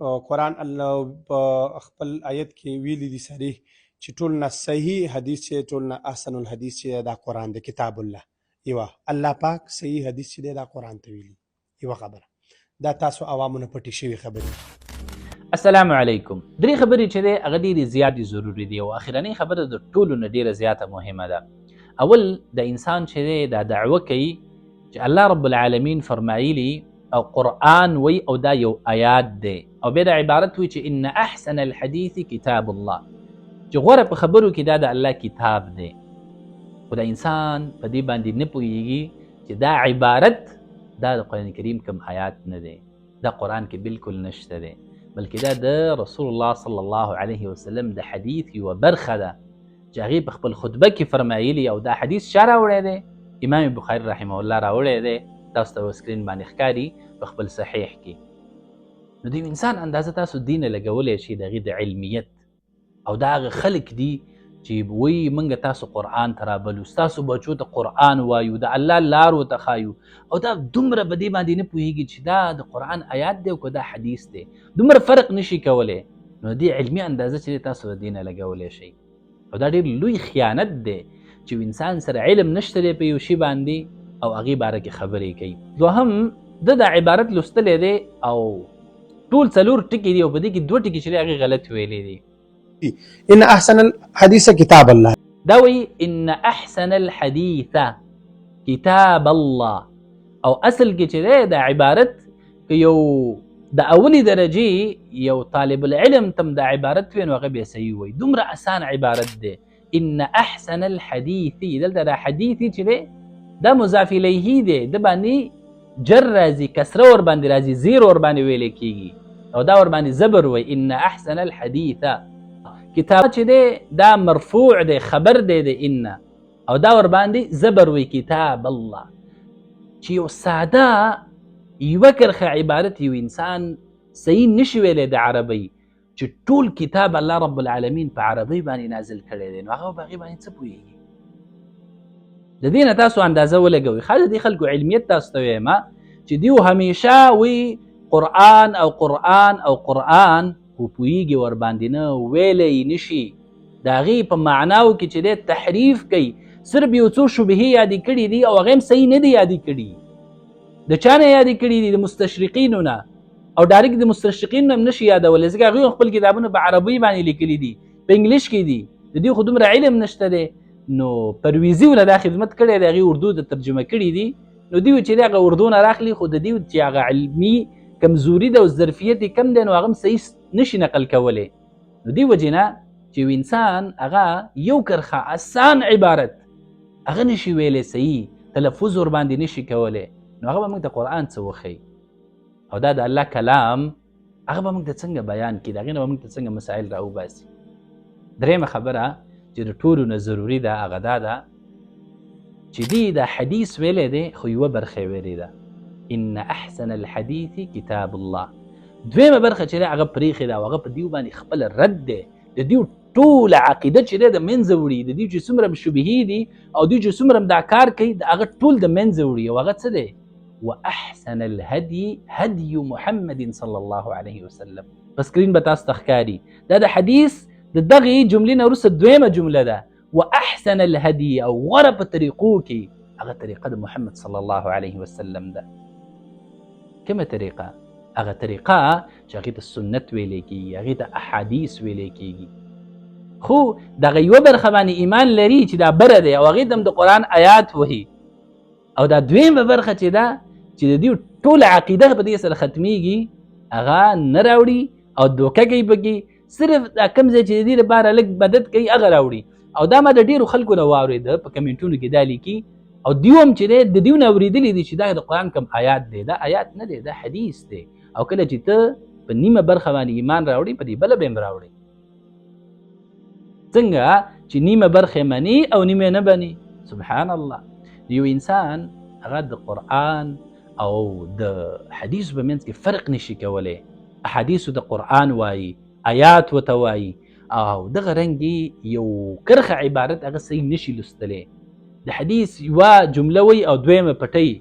قرآن الله په خپل آیت کې ویلي دي صریح چې ټول نه صحیح حدیث چې ټول نه احسن الحدیث چې دا قرآن دی کتاب الله یوه الله پاک صحیح حدیث چې دی دا قرآن ته ویلي یوه خبره دا تاسو عوامو نه پټې شوي خبرې. السلام علیکم. درې خبرې چې دی هغه ډېرې زیاتې ضروري دي او اخرنۍ خبره د ټولو نه ډېره زیاته مهمه ده. اول د انسان چې دی دا دعوه کوي چې الله رب العالمین فرمایلی او قرآن وی او دا یو آیات دی او بیا د عبارت وی چې ان احسن الحدیث کتاب الله چې غوره په خبرو کې دا د الله کتاب دی. خو د انسان په دې باندې نه پوهیږي چې دا عبارت دا د قرآن کریم کوم آیات نه دی، دا قرآن کې بالکل نشته دی، بلکې دا د رسول الله صلی الله علیه وسلم د حدیث یوه برخه ده چې هغې په خپل خطبه کې فرمایلي او دا حدیث چا راوړی دی؟ امام بخاري رحمه الله راوړی دی، تاسو ته سکرین باندې ښکاري په خپل صحیح کې. نو د انسان اندازه تاسو دین لګولی شي د هغې د علمیت او دا هغه خلک دي چې وی منګه تاسو قرآن ته رابلو، ستاسو بچو ته قرآن وایو، د الله لار ورته ښایو او دا دومره په دې باندې نه پوهېږي چې دا د قرآن آیات دی او که دا حدیث دی، دومره فرق نشي کولی. نو دې علمي اندازه چې تاسو د دینه لګولی شئ او دا ډېر لوی خیانت دی چې انسان سره علم نشته دی په یو شي باندې او هغې باره کې خبرې کوي. دوهم د عبارت لوستلی دی او ټول څلور ټکي دي او په دې کې دوه ټکي چې دی هغې غلط ویلی دي. ان احسن الحديث كتاب الله دا وی ان احسن الحديث کتاب الله او اصل کې چې دی دا عبارت یو د اولی درجې یو طالب العلم تم دا عبارت وي نو هغه بیا صحیح وایي. دومره اسان عبارت دی ان احسن الحديث دلته دا حدیثي چې دی دا مضاف الیه دی، د باندې جر راځي، کسره ور باندې راځي، زیر ور باندې ویل کېږي او دا ور باندې زبر وي. ان احسن الحديث کتاب چې دی دا مرفوع دی، خبر دی د ان او دا ور باندې زبر وي کتاب الله چې یو ساده یوه کرښه عبارت یو انسان صحیح نشي ویلی د عربۍ چې ټول کتاب الله رب العالمین په عربۍ باندې نازل کړی دی نو هغه په هغې باندې څه پوهېږي؟ د دې نه تاسو اندازه ولګوئ. ښه د دې خلکو علمیت تاسو ته وایم چې دیو همیشه وی قرآن او قرآن او قرآن خو پوهېږي ورباندې نه ویلی نشي، د هغې په معناو کې چې دی تحریف کوي، صرف یو څو شبهې یادې کړي دي او هغې هم صحیح نه دي یادې کړي. د چا نه یادې کړي دي؟ د مستشرقینو نه او ډایرکټ د مستشرقینو هم نشي یادولی ځکه هغوی خپل کتابونه په عربۍ باندې لیکلي دي، په انګلیش کې دي، د دې خو دومره علم نشته دی. نو پرویزي ونه دا خدمت کړی دی، هغې اردو ته ترجمه کړي دي، نو دوی چې دی هغه اردو نه راخلي خو د دوی چې هغه علمي کمزوري ده او ظرفیت یې کم دی نو هغه هم صحیح نشي نقل کولی. نو دې وجې نه چې انسان هغه یو کرښه اسان عبارت هغه نشي ویلی، صحیح تلفظ ور باندې نشي کولی، نو هغه به موږ ته قرآن څه وښیي او دا د الله کلام هغه به موږ ته څنګه بیان کړي، د هغې نه به موږ ته څنګه مسایل راوباسي. درېیمه خبره چې د ټولو نه ضروري ده هغه دا ده چې دی دا حدیث ویلی دی خو یوه برخه ویلې ده ان احسن الحدیث کتاب الله. دویمه برخه چې دی هغه پرېښې ده او هغه په دیو باندې خپل رد دی، د دیو ټوله عقیده چې دی د منځه وړي، د دیو چې څومره شبهې دي او دیو چې څومره دا کار کوي د هغه ټول د منځه وړي او هغه څه دی واحسن الهدي هدي محمد صلی الله علیه وسلم. په سکرین به تاسو ته ښکاري دا د حدیث د دغې جملې نه وروسته دویمه جمله ده واحسن الهدي او غوره په طریقو کې هغه طریقه د محمد صلی الله علیه وسلم ده. کومه طریقه؟ هغه طریقه چې هغې ته سنت ویلی کېږي، هغې ته احادیث ویلی کېږي، خو دغه یوه برخه باندې ایمان لري چې دا بره دی او هغې ته هم د قرآن آیات وهي او دا دویمه برخه چې ده چې د دې ټوله عقیده په دې سره ختمیږي هغه نه راوړي او دوکه کوي پکې، صرف دا کوم ځای چې د دې لپاره لږ مدد کوي هغه راوړي. او دا ما د ډېرو خلکو نه واورېده په کمنټونو کې دا لیکي او دیو هم چې دی د دیو نه اورېدلي دي چې دا د قرآن کوم آیات دی، دا آیات نه دی، دا حدیث دی. او کله چې ته په نیمه برخه باندې ایمان راوړي په دې بله به هم راوړي. څنګه چې نیمه برخه مني او نیمه نه بني. سبحان الله. یو انسان هغه د قرآن او د حدیث په منځ کې فرق نشي کولی، احادیثو د قرآن وایي، آیات ورته وایي او دغه رنګې یو کرښه عبارت هغه صحیح نشي لوستلی. د حدیث یوه جمله وایي او دویمه پټوي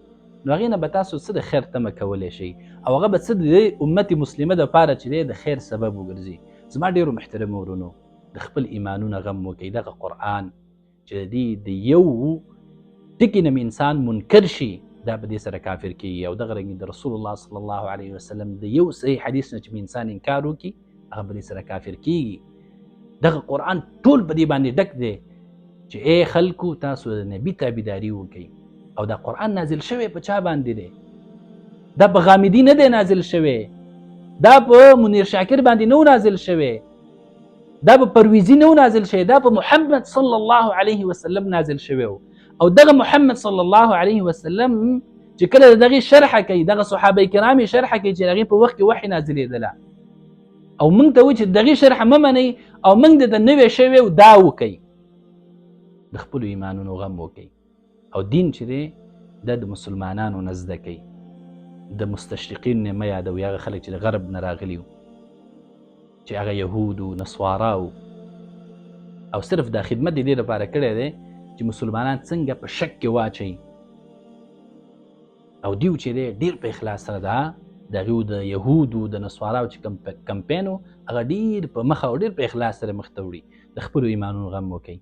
نو هغې نه به تاسو څه د خیر تمه کولی شئ او هغه به څه د امت مسلمه دپاره چې دی د خیر سبب وګرځي. زما ډېرو محترمو ورونو، د خپل ایمانونه غم وکړئ. دغه قرآن چې د دې د یو ټکي نه انسان منکر شي، دا به دې سره کافر کېږي. او دغه رنګې د رسول الله صلی الله علیه وسلم د یو صحیح حدیث نه چې انسان انکار وکړي، هغه به دې سره کافر کېږي. دغه قرآن ټول په دې باندې ډک دی چې ای خلکو تاسو د نبي تابعداري وکړئ. او دا قرآن نازل شوی په چا باندې دی؟ دا په غامدي نه دی نازل شوی، دا په منیر شاکر باندې نه نازل شوی، دا په پرویزي نه نازل شوی، دا په محمد صلی الله علیه وسلم نازل شوی. او دغه محمد صلی الله علیه وسلم چې کله دغه شرح کوي، دغه صحابه کرام شرح کوي چې هغه په وخت کې وحی نازلېدله، او موږ ته و چې دغه شرح مه منئ او موږ د نوې شوی او دا وکئ. د خپلو ایمانونو غم وکئ. او دین چې دی دا د مسلمانانو نه زده کوي، د مستشرقین نه مه یادوئ، هغه خلک چې د غرب نه راغلي وو، چې هغه یهود و نصوارا و، او صرف دا خدمت د دې لپاره کړی دی چې مسلمانان څنګه په شک کې واچوي. او دیو چې دی ډېر په اخلاص سره د هغې د یهودو د نصواراو چې کمپین و هغه ډېر په مخه او ډېر په اخلاص سره مخ ته وړي. د خپلو ایمانونو غم وکړئ.